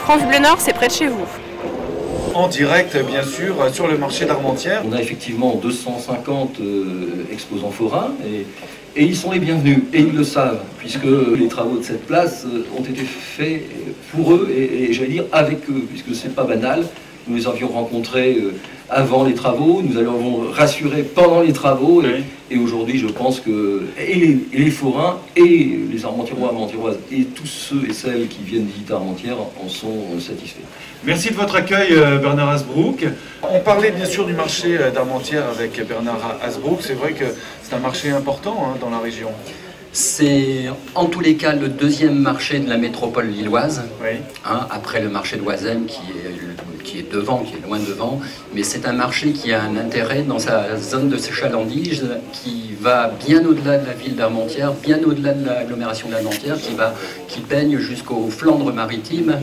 France Bleu Nord, c'est près de chez vous. En direct, bien sûr, sur le marché d'Armentières. On a effectivement 250 exposants forains et ils sont les bienvenus et ils le savent puisque les travaux de cette place ont été faits pour eux et j'allais dire avec eux puisque c'est pas banal. Nous les avions rencontrés avant les travaux, nous avons rassuré pendant les travaux et aujourd'hui je pense que les forains et les Armentiérois, Armentiéroises et tous ceux et celles qui viennent visiter Armentières en sont satisfaits. Merci de votre accueil Bernard Hasbrouck. On parlait bien sûr du marché d'Armentières avec Bernard Hasbrouck. C'est vrai que c'est un marché important dans la région. C'est en tous les cas le deuxième marché de la métropole lilloise, après le marché de Oisem qui est devant, qui est loin devant, mais c'est un marché qui a un intérêt dans sa zone de chalandise qui va bien au-delà de la ville d'Armentières, bien au-delà de l'agglomération d'Armentières, qui baigne jusqu'aux Flandres maritimes.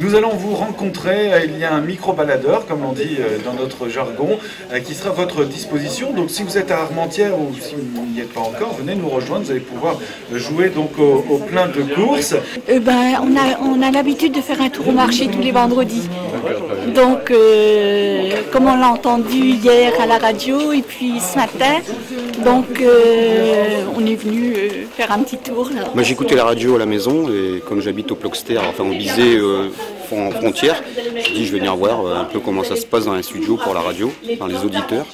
Nous allons vous rencontrer, il y a un micro-baladeur, comme on dit dans notre jargon, qui sera à votre disposition. Donc si vous êtes à Armentières ou si vous n'y êtes pas encore, venez nous rejoindre, vous allez pouvoir jouer donc au plein de courses. On a l'habitude de faire un tour au marché tous les vendredis. Donc, comme on l'a entendu hier à la radio et puis ce matin, donc on est venu faire un petit tour. Moi j'écoutais la radio à la maison et comme j'habite au Ploxter, enfin au Bizet, en frontière, je dis je vais venir voir un peu comment ça se passe dans un studio pour la radio, dans les auditeurs,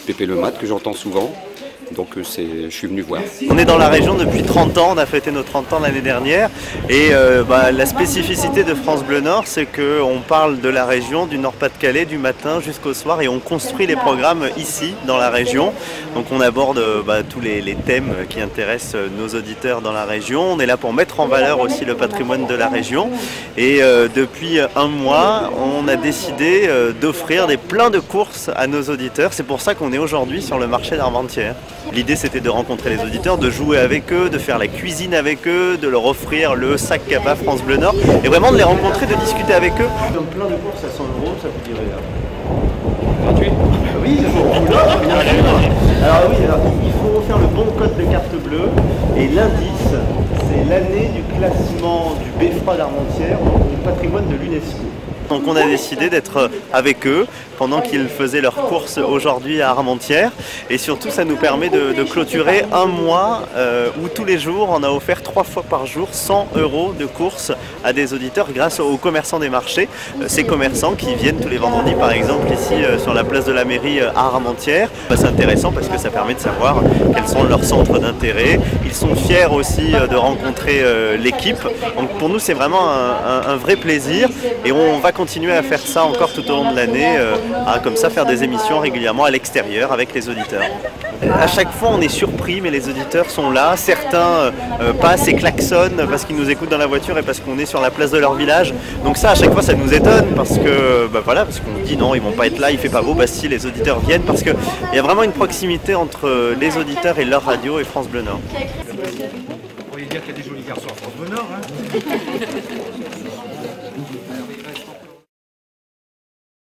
Pépé Le Mat que j'entends souvent. Donc je suis venu voir. On est dans la région depuis 30 ans, on a fêté nos 30 ans l'année dernière et la spécificité de France Bleu Nord, c'est qu'on parle de la région du Nord-Pas-de-Calais du matin jusqu'au soir et on construit les programmes ici dans la région. Donc on aborde tous les thèmes qui intéressent nos auditeurs dans la région. On est là pour mettre en valeur aussi le patrimoine de la région et depuis un mois, on a décidé d'offrir plein de courses à nos auditeurs. C'est pour ça qu'on est aujourd'hui sur le marché d'Armentières. L'idée c'était de rencontrer les auditeurs, de jouer avec eux, de faire la cuisine avec eux, de leur offrir le sac Kappa France Bleu Nord et vraiment de les rencontrer, de discuter avec eux. Donc plein de courses à 100 €, ça vous dirait gratuit. Oui, bien sûr. Alors il faut faire le bon code de carte bleue et l'indice c'est l'année du classement du beffroi d'Armentières au patrimoine de l'UNESCO. Donc on a décidé d'être avec eux pendant qu'ils faisaient leurs courses aujourd'hui à Armentières et surtout ça nous permet de clôturer un mois où tous les jours on a offert 3 fois par jour 100 € de courses à des auditeurs grâce aux commerçants des marchés. Ces commerçants qui viennent tous les vendredis par exemple ici sur la place de la mairie à Armentières. C'est intéressant parce que ça permet de savoir quels sont leurs centres d'intérêt. Ils sont fiers aussi de rencontrer l'équipe. Donc pour nous c'est vraiment un vrai plaisir et on va continuer à faire ça encore tout au long de l'année, comme ça faire des émissions régulièrement à l'extérieur avec les auditeurs. À chaque fois on est surpris mais les auditeurs sont là, certains passent et klaxonnent parce qu'ils nous écoutent dans la voiture et parce qu'on est sur la place de leur village. Donc ça à chaque fois ça nous étonne parce que parce qu'on dit non ils vont pas être là, il fait pas beau, si les auditeurs viennent parce qu'il y a vraiment une proximité entre les auditeurs et leur radio et France Bleu Nord. Vous pourriez dire qu'il y a des jolis garçons à France Bleu Nord.